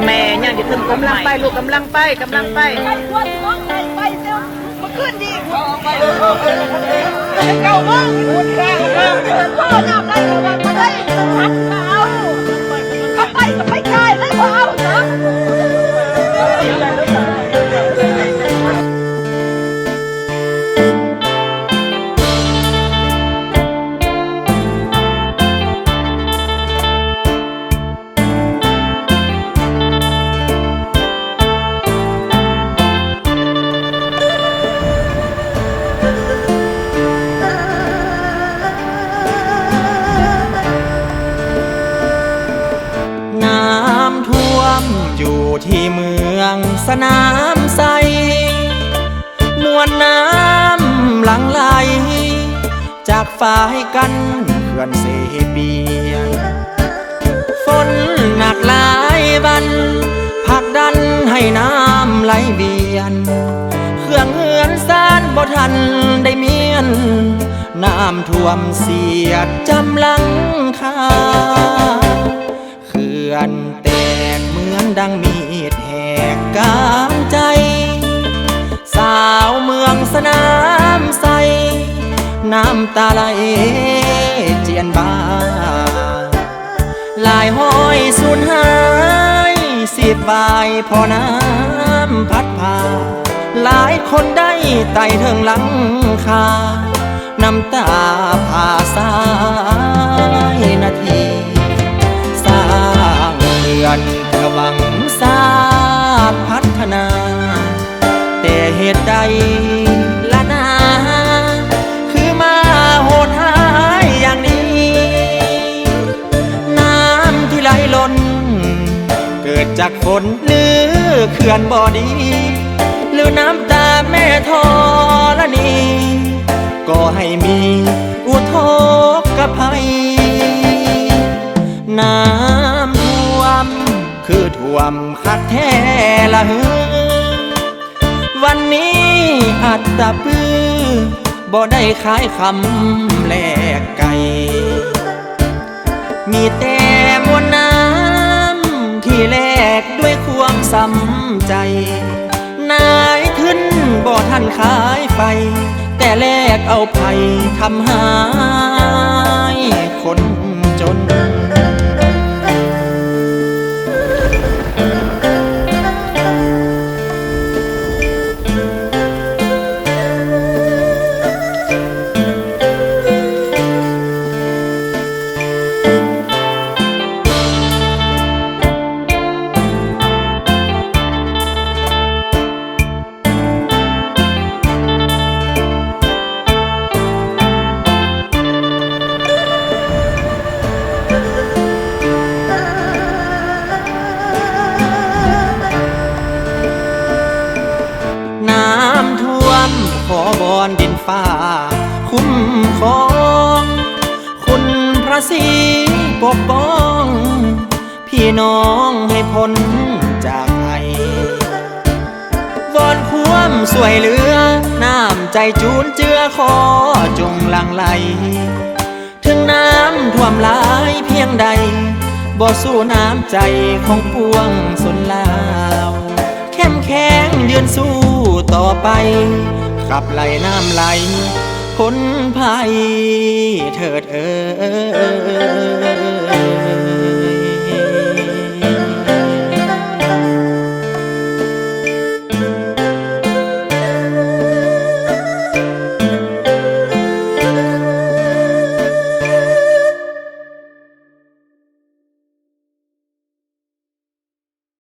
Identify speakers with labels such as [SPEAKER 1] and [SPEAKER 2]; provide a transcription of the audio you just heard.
[SPEAKER 1] แม่ยังจะถึงกำลังไปลูกกำลังไปกำลังไปไปเจ้ามาขึ้นดีเก่าบ้างพ่อน้ำไรมาได้ชัดเอาไปกายเลยพ่อเอานะ
[SPEAKER 2] อยู่ที่เมืองสนามไซมวลน้ำหลั่งไหลจากฝ่ายกันเขื่อนเซเปียนฝนหนักหลายวันผลักดันให้น้ำไหลเวียนเครื่องเหือนซ่านบ่ทันได้เมียนน้ำท่วมเสียดจำหลังคาเขื่อนแตกเหมือนดังมีดแหกกามใจสาวเมืองสนามไซน้ำตาไหลเจียนบาลายห้อยสูญหายสิบวายพอน้ำพัดพาหลายคนได้ไต่เทิงหลังคาน้ำตาผ่าสายนาทีสร้างเรือนเพื่อหวังสร้างพัฒนาแต่เหตุใดละนาคือมาโหดหายอย่างนี้น้ำที่ไหลล้นเกิดจากฝนหรือเขื่อนบ่อดีหรือน้ำตาแม่ธรณีก็ให้มีอุทกภัยน้ำท่วมคือท่วมคักแท้ละเฮวันนี้อัตตปื้อบ่ได้ขายคำแลกไก่มีแต่มวลน้ำที่แลกด้วยความสำใจนายขึ้นบ่ทันขายไฟแต่แลกเอาไผ่ทำหายคนจนขอบอนดินฟ้าคุ้มครองคุณพระศรีปกป้องพี่น้องให้พ้นจากภัยวอนความสวยเหลือน้ำใจจูนเจือขอจงหลั่งไหลถึงน้ำท่วมหลายเพียงใดบ่สู้น้ำใจของปวงชนลาวเข้มแข็งยืนสู้ต่อไปขับไหลน้ำไหลพ้นภัยเถิด